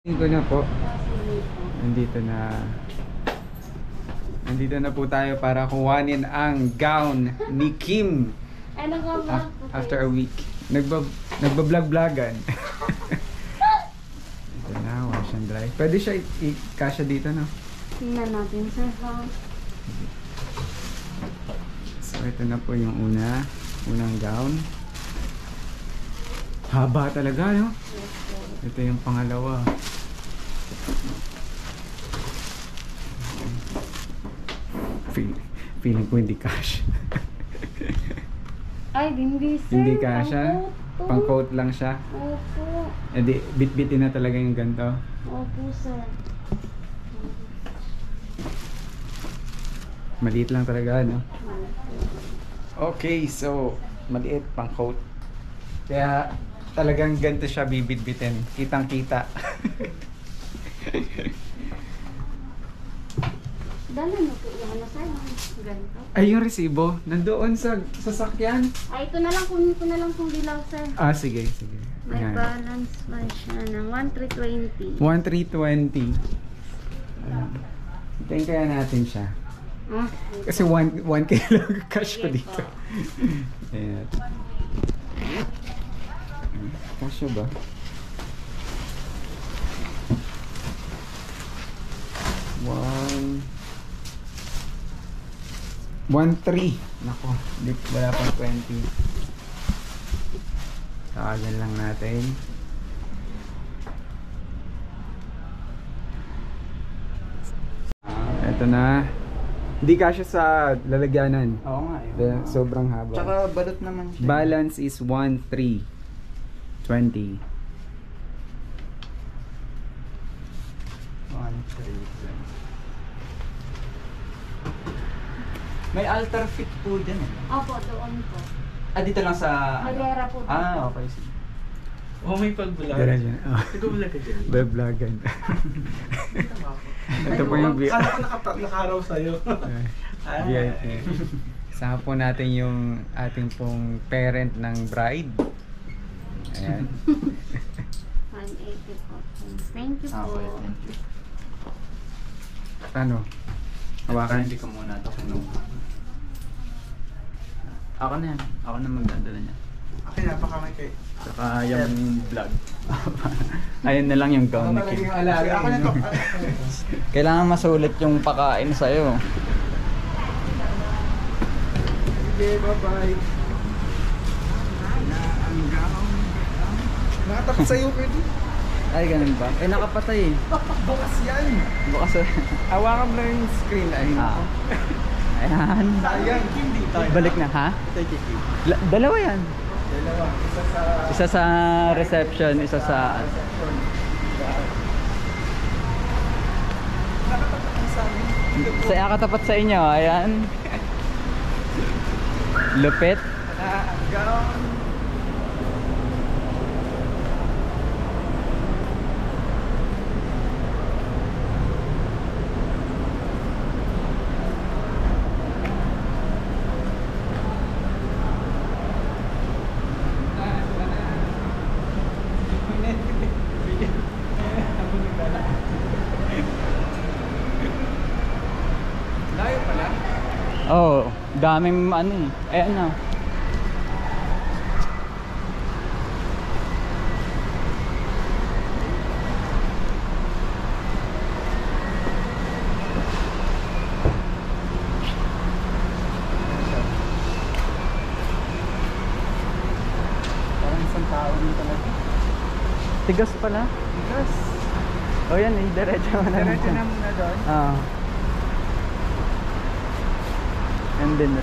Ko na po. Nandito na po tayo para kuhanin ang gown ni Kim. Ano nga ba? After a week. Nagbablog-vlogan. Ito na, wash and dry. Pwede siya i-kasya dito, no? Tingnan natin, sir, ha? So, ito na po yung unang gown. Haba talaga, no? Yes, sir. Ito yung pangalawa. Feeling ko hindi cash. Ay, hindi, sir. Hindi kasha. Pang-coat lang siya. Opo. E di, bit-bitin na talaga yung ganito. Opo, sir. Maliit lang talaga, no? Okay, so maliit pang-coat. Kaya talagang ganito siya bibit-bitin. Kitang-kita. Dala mo po yung ano, sir. Ganito. Ay, yung resibo. Nandoon sa sasakyan. Ay, ito na lang kung dilaw, sir. Ah, sige, sige. May Ayan. balance pa siya ng 1,320. 1,320. Hintayin kaya natin siya. Ah, Kasi 1K lang cash ko dito. Ayan. Kasya ba? One... 1,3. Nako, wala pang 20. Tawagan lang natin. Ito na. Hindi kasya sa lalagyanan. Oo nga eh. Sobrang haba. Tsaka balot naman siya. Balance is 1,320. May altar fit po dyan eh. opo, doon po. Ah, dito lang sa... Magera po dito. Ah, okay. Sige. Oh, may pag-vlog. Diyan. Oh. Nag-vlog ka dyan. Beblagan. Ito po yung Kala ko nakaraw sa'yo. VIP. Kasama po natin yung ating pong parent ng bride. Ayan. 180 po. Thank you po. Okay, thank you. Ano? Hawakan. Hindi ko muna ito kinuha. Ako na yan. Ako na magdadala niya. Okay, napakamay kayo. Saka yung vlog. Ayun na lang yung gown ni Kim. Ako na to. Kailangan masulit yung pakain sa'yo. Okay, bye-bye. Nakatapat sa'yo, pwede. Ay, ganun ba? Eh, nakapatay eh. Bukas yan. Bukas eh. Hawakan mo lang yung screen. Ayun. Ah. Ayan. Sayang, hindi. Balik na, ha? Dalawa yan. Dalawa. Isa sa reception, isa sa... Sa katapat sa inyo, ayan. Lupit. Gown. Layo pala. Oh, daming ano eh. Ayan na. Parang isang tao din talaga. Tigas pala. Bigas. Oh yan eh, diretso mo na. Diretso na muna doon. Ah. And then,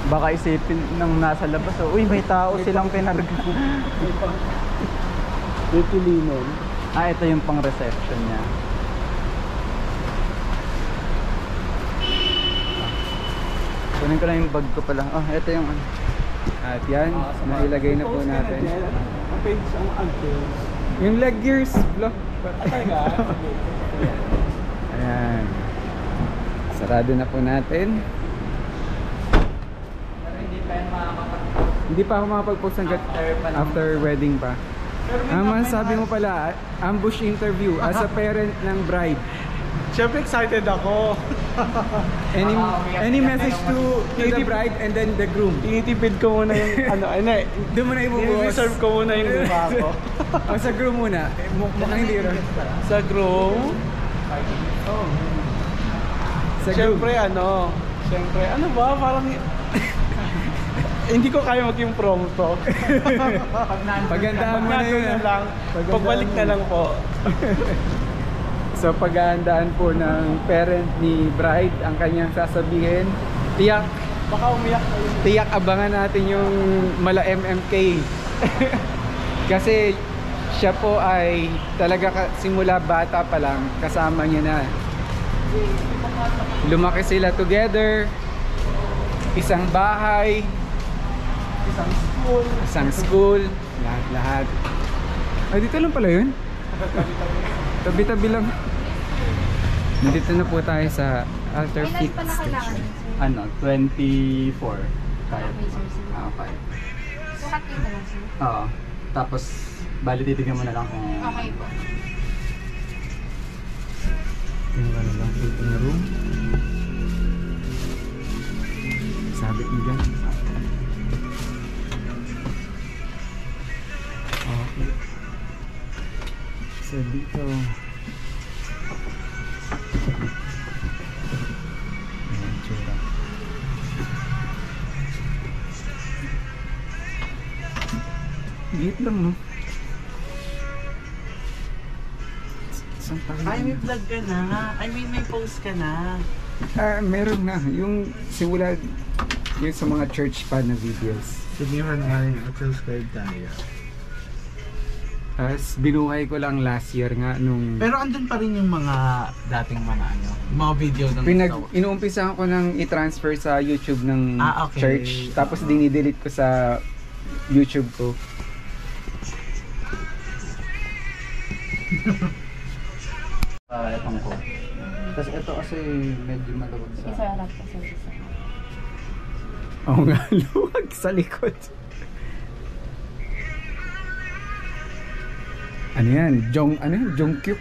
baka isipin ng nasa labas, oh, uy, may tao silang pinarga. Pipilinon. Ah, ito yung pang reception niya. Kunin ko lang yung bag ko pala. Oh, ito yung ano. At yan, nailagay na po natin. Ang page ang until. Yung leg gears, block. Talaga? Ayan. Sarado na po natin. Pero hindi pa yan makakapag... Hindi pa ako makapag-post hanggat After pa naman. after wedding pa. Sabi mo pala, ambush interview as a parent ng bride. Siyempre excited ako. Any message to the bride and then the groom? Tinitipid ko muna yung Doon mo na ibubuhos. i-reserve ko muna yung lupa ko. Sa groom muna. Mukhang hindi rin. Sa groom, Sa groom. siyempre ano ba, parang hindi ko kaya mag-impromptu. Paghandaan mo na yun. lang. Pagbalik na lang po. So paghahandaan po ng parent ni bride ang kanyang sasabihin, tiyak Baka umiyak kayo. tiyak abangan natin yung mala MMK. Kasi siya po ay talaga simula bata pa lang kasama niya na. Lumaki sila together, isang bahay, isang school, lahat. Ay, dito lang pala yun? Tabi-tabi lang. Nandito na po tayo sa Alter Fit Station. 24. Kaya. Okay, sir. Okay. Sukat dito lang, sir. Oo. Tapos, bali titignan mo na lang kung... Okay po. Yung ano lang, fitting room. Sabit mo dyan. Okay. So dito. Ayan, tsura. Gate lang, no? Saan tayo? Ay, may vlog ka na. I mean, may post ka na. Meron na. Yung simula yung sa mga church pa na videos. Sabihan nga rin, subscribe tayo. As binuhay ko lang last year nga nung Pero andun pa rin yung mga dating mga yung mga video ng inuumpisahan ko nang i-transfer sa YouTube ng Okay. church. Tapos dinidelete ko sa YouTube ko. Itong ko. Tapos ito kasi medyo malawag sa... Isa harap ka, sir. Isa. Oo nga, luwag sa likod. Ano yan? Jongkyuk?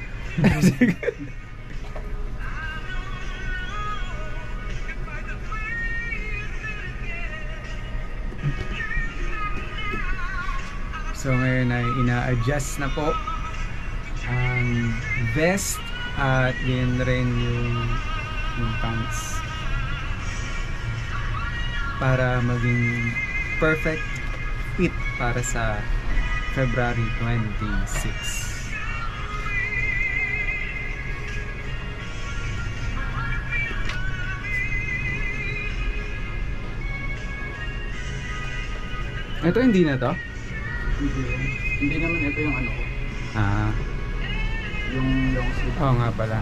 So ngayon ay ina-adjust na po ang vest at yun rin yung pants para maging perfect fit para sa February 26. Ito hindi na to? Hindi naman ito yung ano ko. Yung long sleeve. Oo nga pala.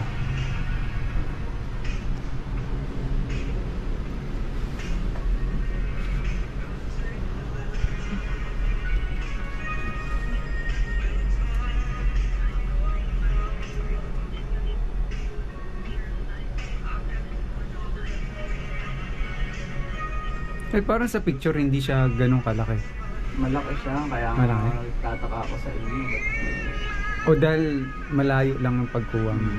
Eh parang sa picture hindi siya ganun kalaki. Malaki siya, kaya Malaki? tataka ako sa inyo. O dahil malayo lang ang pagkuha mo.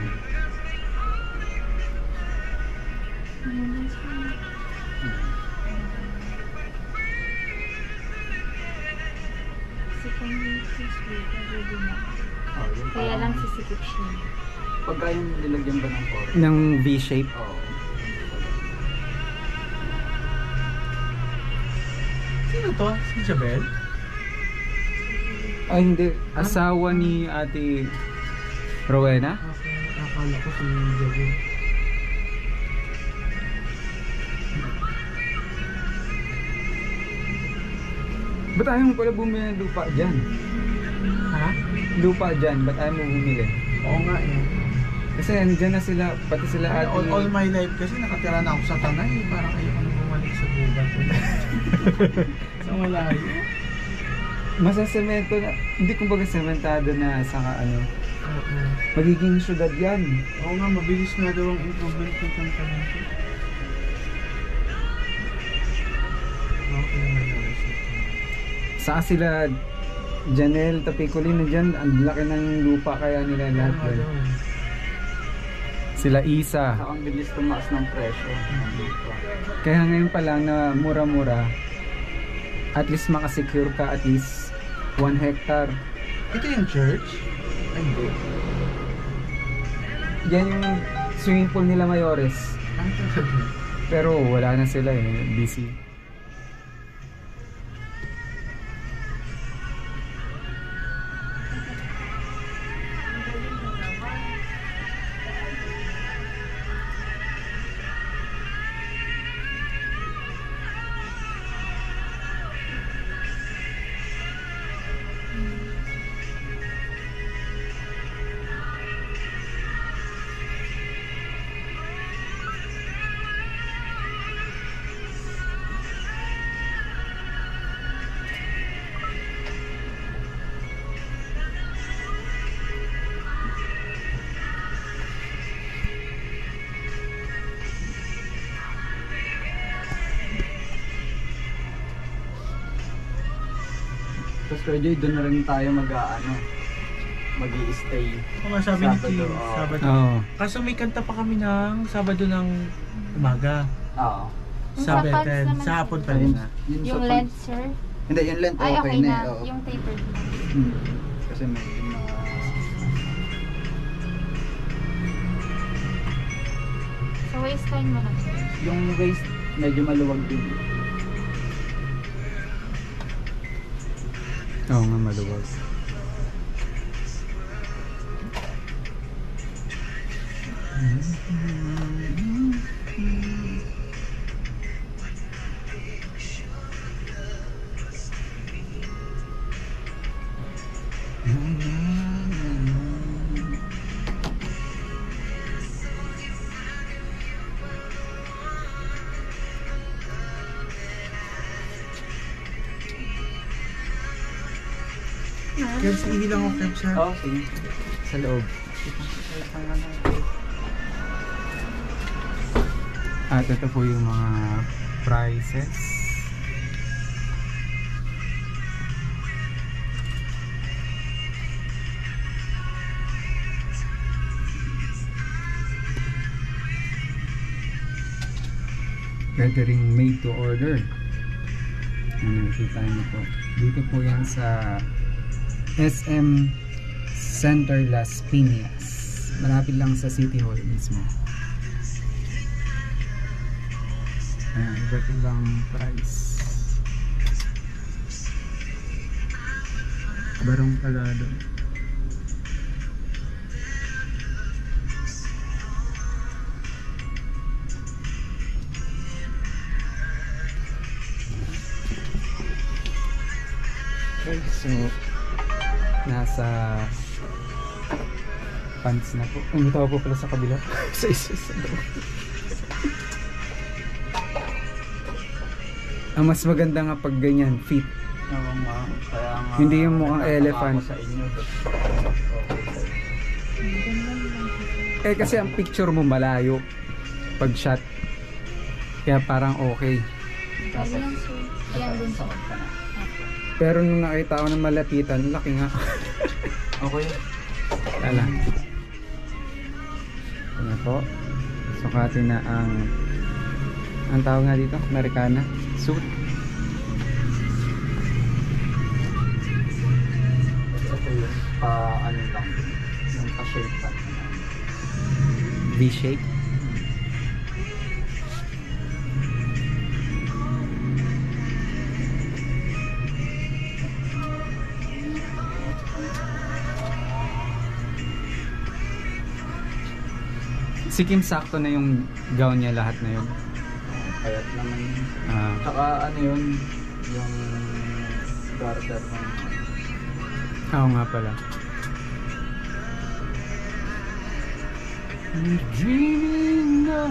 Kaya lang sisikip siya. Pagka yung nilagyan ba ng fork? Ng V-shape. Oo. Sino to? Si Jabel? Ay hindi, asawa ni Ate Rowena? Okay, akala ko si Jabel. Ba't ayaw mo pala bumili ng lupa dyan? Ha? Lupa dyan, ba't ayaw mo bumili? Oo nga eh. Kasi andyan na sila, pati sila Ay, Ate... all my life kasi nakatira na ako sa Tanay. Parang ayoko na bumalik sa gubat. Sa malayo. Masasemento na, hindi kumbaga sementado na sa ano, Oo. magiging syudad yan. Oo nga, mabilis nga daw ang improvement ng Tanay. Okay naman na Saan sila Janelle, Tapicolino dyan, ang laki ng lupa kaya nila lahat dyan. Sila Isa. Saka ang bilis tumaas ng presyo. Kaya ngayon pa lang na mura-mura, at least makasecure ka at least 1 hectare. Ito yung church? Ay, hindi. Yan yung swimming pool nila Mayores. Ang talaga. Pero wala na sila eh, busy. Tapos Kuya Joy, doon na rin tayo mag-i-stay. Kung nga sabi ni Kim, Sabado, oo. Sabado. Oo. Kaso may kanta pa kami ng Sabado ng umaga. Oo. Yung Sa sa pants Bethel. naman, Sa hapon sir. pa rin. Yung length, sir? Hindi, yung length Ay, okay, okay na. na. Oo. Yung tapered na. Kasi may mga... Sa waistline mo na, sir. Yung waist, medyo maluwag din. Oo nga, maluwag. Kebs, ihilang ako, Kebs, ha? Oo, sige. Sa loob. At ito po yung mga prices. Gathering made to order. Nakikita niyo po. Dito po yan sa SM Center Las Piñas. Malapit lang sa City Hall mismo. Ayan, iba't ibang price. Barong Tagado. Okay, so nasa pants na po. Umitaw po pala sa kabila. Sa isa sa loob. Ang mas maganda nga pag ganyan, fit. Oo nga. Kaya nga... Hindi yung mukhang nagtataka elephant. ako sa inyo. Eh kasi ang picture mo malayo pag shot. Kaya parang okay. Bali yan, sir. Yan din, sir. Pero nung nakita ko ng malapitan, laki nga. Okay. Wala. Ano po? Sukatin na ang tawag nga dito, Americana suit. Ito yung ano lang. Yung pa-shape pa. V-shape. Si Kim sakto na yung gown niya lahat na yun. Payat naman. Ah, Tsaka ano yun, yung garter ng... oo nga pala. Dreaming of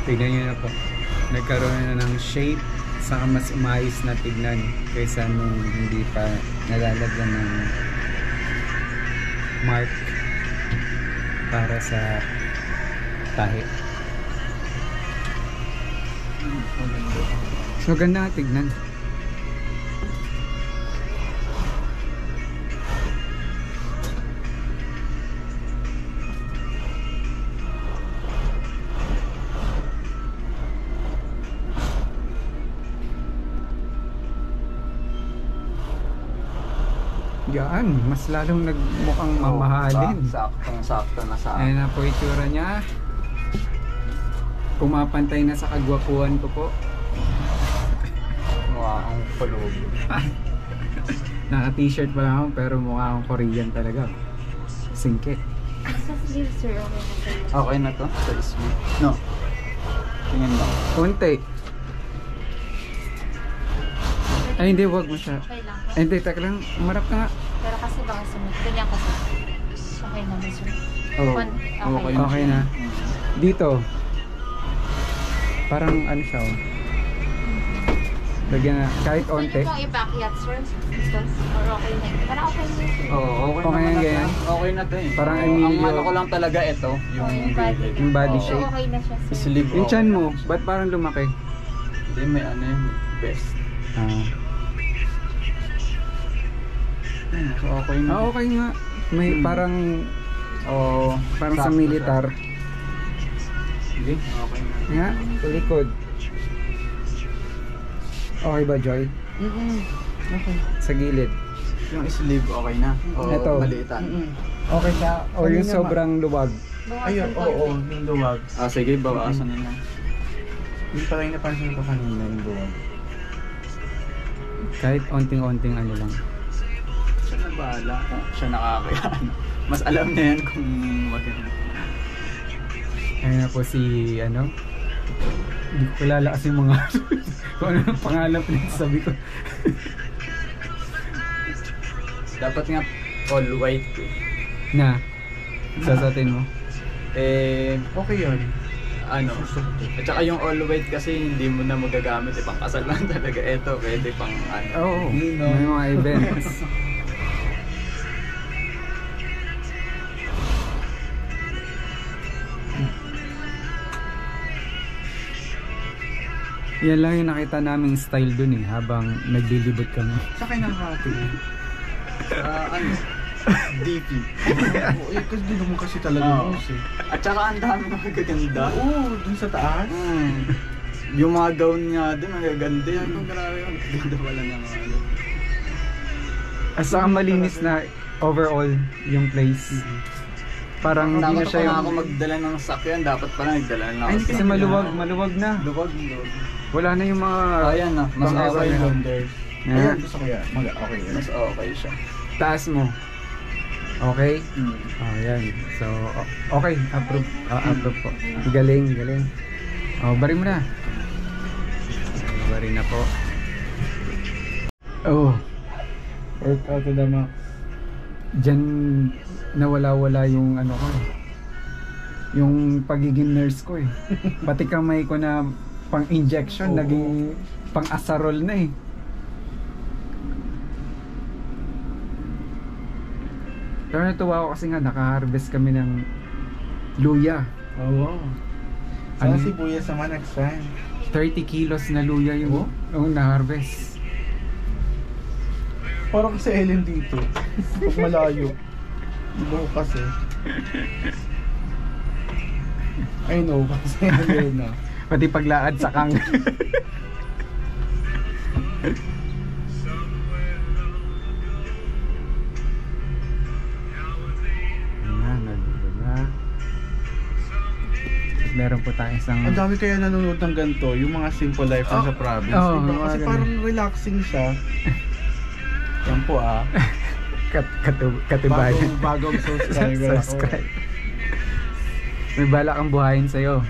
Tignan nyo na po. Nagkaroon na ng shape, saka mas umayos na tignan kaysa nung hindi pa nalalagyan ng mark para sa tahi. So ganda nga tignan. Yan, mas lalong nagmukhang mamahalin. Saktong-sakto na sa Ayan na po itsura niya. Pumapantay na sa kagwapuan ko po. mukha ang paloob. Naka-t-shirt pa lang ako pero mukha akong Korean talaga. Singkit. Sa sleeve, sir, okay na sa'yo. Okay na to? Sa sleeve? No. Tingin mo. Konti. Ay hindi, wag mo siya. Okay lang. Ay hindi, taka lang. Umarap ka nga. Pero kasi baka sumit. Ganyan kasi. Okay naman, sir. Oo. Okay. Okay na. Dito. Parang ano siya oh. Lagyan na, kahit onte. Pwede pong i-backyard, sir. Or okay na. Parang okay na, sir. Oo, okay, Okay naman yan, na ganyan? to. Okay na to eh. Parang Oo, Emilio. ang ano ko lang talaga ito, yung Yung body. gilid. Yung body Oo. So, shape. okay na siya, sir. Sleeve. Yung okay chan na mo, siya. ba't parang lumaki? Hindi, may ano yun. Best. Ah, So okay na. okay nga. May parang Parang sa militar. Sige, okay na. Nga, sa likod. Okay ba, Joy? Okay. Sa gilid. Yung sleeve okay na. O Ito. maliitan. Okay siya. O yung sobrang luwag. Ayun, oo, yung luwag. Ah, sige, bawasan na lang. Hindi pa rin napansin ko kanina yung luwag. Kahit onting-onting ano lang. Siya na bahala. Siya nakakayaan. Mas alam niya yan kung maganda. Ayun na po si ano. Hindi ko kilala kasi yung mga kung ano ang pangalan pinagsasabi ko. Dapat nga all white eh. Na, sasatin mo. Eh, Okay yun. ano, at saka yung all white kasi hindi mo na magagamit eh, pang kasal lang talaga. Eto, pwede pang ano. Oo, may mga events. Yan lang yung nakita naming style dun eh, habang naglilibot kami. Sa akin nakakatingin. Ano, DP. Oo, eh, kasi doon naman kasi talaga Oo. mouse eh. At saka ang dami magaganda. Oo, dun sa taas. Yung mga gown nga doon, magaganda yan. Kung grabe yun, magaganda pala ng ano. At saka malinis na overall yung place. Parang hindi na Dapat siya pa yung... ako magdala ng sakyan, dapat pala nagdala na ako. Kasi maluwag na. Luwag. Wala na yung mga... Ayan na, mas Bang- okay na. Wonders. Yeah. Ayun, gusto ko yan. Okay yan. Mas okay siya. Taas mo. Okay? Mm. Oh, yan. So, okay. Approve. Approve po. Galing. Oh, bari mo na. Bari na po. Oh. Workout to the max. Diyan nawala-wala yung ano ko eh. Yung pagiging nurse ko eh. Pati kamay ko na pang-injection, Oo. naging pang-asarol na eh. Pero natuwa ako kasi nga naka-harvest kami ng luya. Oo. Ano? Sana sibuyas naman next time. 30 kilos na luya yung na-harvest. Parang sa Ellen dito. Pag malayo. Bukas eh. I know, kasi Ellen na. Pati paglakad sa kang. Ayan, nagdala. Meron po tayong isang... Ang dami kaya nanonood ng ganito, yung mga simple life sa province. Oo, diba? mga Kasi ganun. parang relaxing siya. Yan po katibayan. Bagong subscriber ako. Subscribe. May bala kang buhayin sa'yo.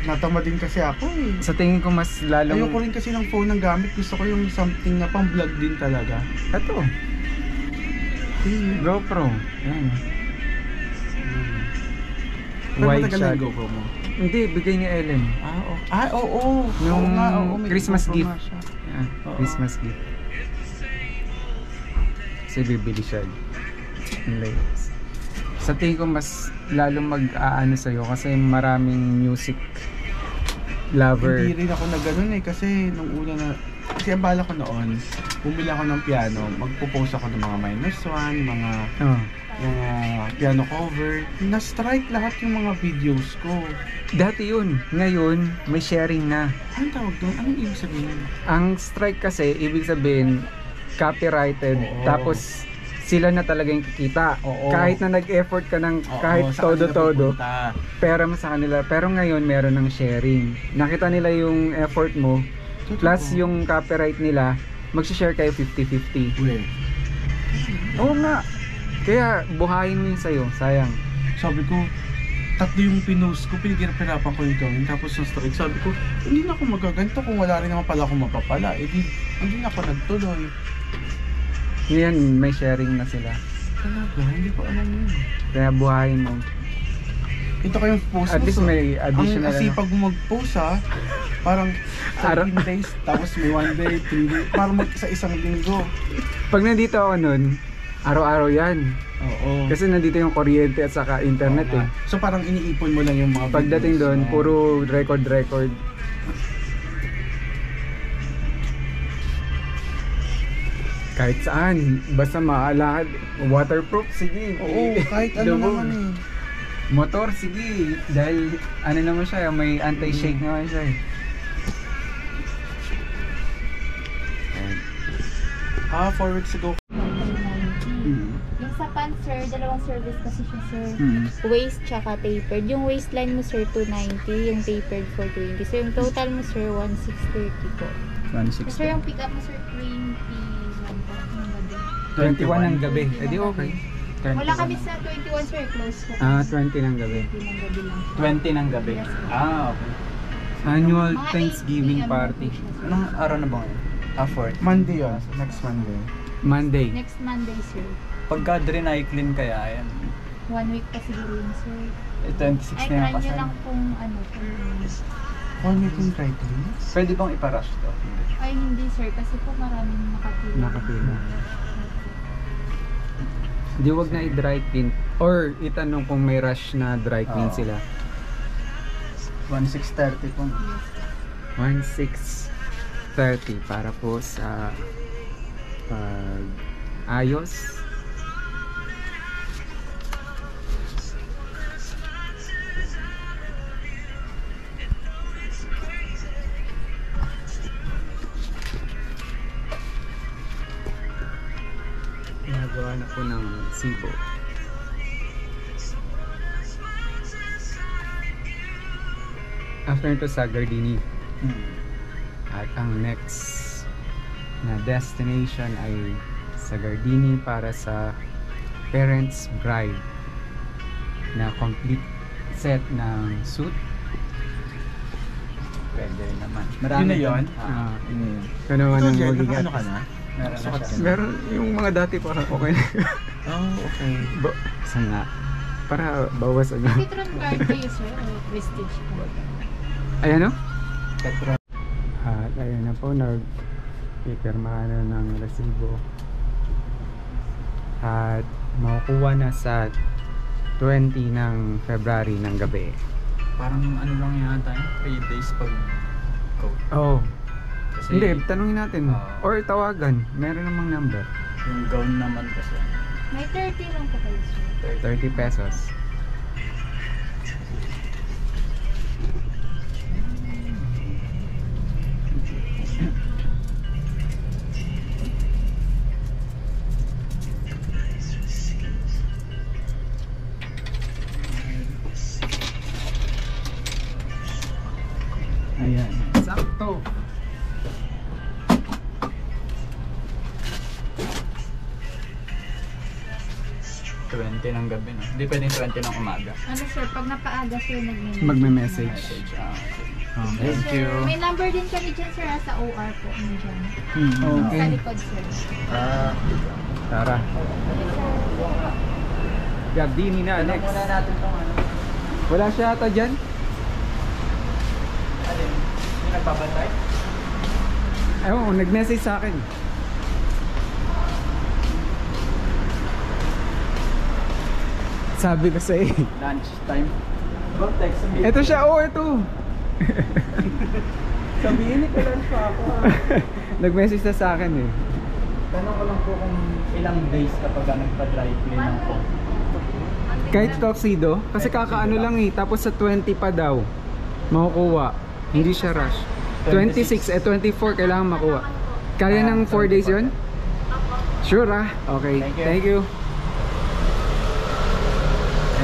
Natama din kasi ako eh. Sa tingin ko mas lalong... Ayoko rin kasi ng phone ng gamit. Gusto ko yung something na pang vlog din talaga. Ito. GoPro. Ayan. Pero Wide matagal na shot. yung GoPro mo. Hindi, bigay ni Ellen. Oo. Nung Oo nga, oo, may Christmas grupo gift. nga siya. Ah, Oo. Christmas gift. Kasi bibili siya. Sa tingin ko mas lalo mag-aano sa'yo kasi maraming music lover. Hindi rin ako na ganun kasi nung una na, kasi ang bala ko noon, bumili ako ng piano, magpo-post ako ng mga -1, mga Oh. piano cover. Na-strike lahat yung mga videos ko. Dati yun. Ngayon, may sharing na. Anong tawag doon? Anong ibig sabihin? Ang strike kasi, ibig sabihin, copyrighted. Oo. Tapos, sila na talaga yung kikita. Oo. Kahit na nag-effort ka ng Oo, kahit sa kanila todo-todo, pupunta. pera mo sa kanila. Pero ngayon, meron ng sharing. Nakita nila yung effort mo, Totoo. plus yung copyright nila, mag-share kayo 50-50. Uy, Oo nga. Kaya, buhayin mo yung sa'yo. Sayang. sabi ko, 3 yung pinost ko, pinaghirapan ko yung gawin. Tapos yung strike, sabi ko, hindi na ako magaganto kung wala rin naman pala akong mapapala. Hindi na ako nagtuloy. Ngayon, may sharing na sila. Talaga, hindi ko alam yun. Kaya buhayin mo. Ito kayong post At mo. least may additional. Ang asipag mo mag-post parang 13 days, tapos may 1 day, 3 days, parang sa isang linggo. Pag nandito ako nun, araw-araw yan. Oo. Kasi nandito yung kuryente at saka internet Oo eh. nga. So parang iniipon mo lang yung mga Pagdating videos doon, mo. puro record. Kahit saan, basta maalakad, waterproof, sige. Oo, kahit ano Lubog. naman eh. Motor, sige. Dahil ano naman siya, may anti-shake naman siya eh. Ayan. 4 weeks ago. Mm. Yung sa pants, sir, dalawang service kasi siya, sir. Mm. Waist tsaka tapered. Yung waistline mo, sir, 290. Yung tapered, 420. So, yung total mo, sir, 1630 po. 160. Sir, yung pick up mo, sir, 21 po. Ng gabi. 21 ng gabi. Eh di okay. 21. Wala kami sa 21, sir. Close po. 20 ng gabi. 20 ng gabi lang. 20 ng gabi. Yes, po. Okay. Annual Mga Thanksgiving 8 PM party. po siya, sir. Anong araw na ba ngayon? 4. Monday yun. Next Monday. Monday. Next Monday, sir. Pagka dry clean kaya yan. 1 week pa siguro yun, sir. 26 Ay, na yung try nyo kasal. lang kung ano. One week yung dry clean? Pwede bang iparush to? Ay, hindi, sir. Kasi po maraming nakapila. Nakapila. Di wag na i-dry clean. Or itanong kung may rush na dry clean Oo. sila. 1630 po. 1630 para po sa ayos. Nagawa na po ng sibo. After ito sa Gardini. At ang next na destination ay sa Gardini para sa parents' bride na complete set ng suit. Pwede rin naman. Yun na yun? Yun na yun. Kung naman Ikaw, ang Jer, mabigat. ano ka na? Meron na Sukat siya. ka na? Meron yung mga dati parang okay na. Oh, okay. Isa nga. Para bawas ano. Petron card kayo, sir? O prestige po? Ayan o. Petro. At ayun na po, nag-ipirmahan na ng resibo. At makukuha na sa 20 ng February ng gabi. Parang ano lang yata yun, 3 days pag go. Oh, Kasi hindi, tanungin natin. Oo. Or tawagan, meron namang number. yung gown naman kasi. May 30 lang po kayo, sir. 30 pesos. Ayan. Sakto. Ng gabi, no? Hindi pwedeng 20 ng umaga. Ano, sir? Pag napaaga, sir, Magme-message. Message. Okay. Thank you. May number din kami dyan, sir, sa OR po. Nandiyan. Sa Okay. likod, sir. Tara. Gardini na, next. Muna natin tong ano. Wala siya ata dyan? Ewan ko, nag-message sa akin. Sabi ko sa'yo eh. Lunch time. Bro, text me. Ito siya, ito. Sabihin ni lunch pa ako. Nag-message na sa akin eh. Tanong ko lang po kung ilang days kapag nagpa-dry clean ng po. Kahit tuxedo, kasi kakaano lang eh. Tapos sa 20 pa daw, makukuha. Hindi siya rush. 26, 24 kailangan makuha. Kaya ng 4 days yun? Sure ah. Okay, thank you.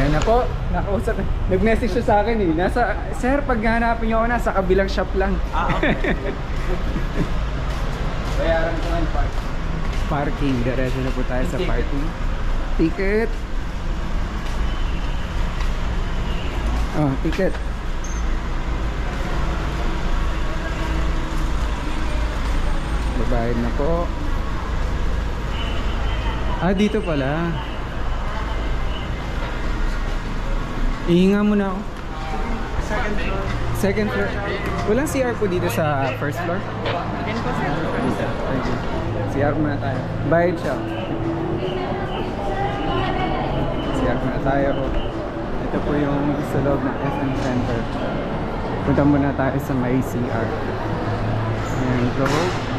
Ayan na po, nakausap. Nag-message siya sa akin eh. Nasa, sir, pag hanapin niyo ako, nasa kabilang shop lang. Okay. Bayaran ko ng park. Parking, diretso na po tayo sa Ticket. parking. Ticket. Oh, ticket. Babayad na po. Ah, dito pala. Ihinga muna ako. Second floor. Walang CR po dito sa first floor? Thank you. CR muna tayo. Bayad siya. CR muna tayo. Ito po yung sa loob ng SM Center. Punta muna tayo sa may CR. Ayan, go.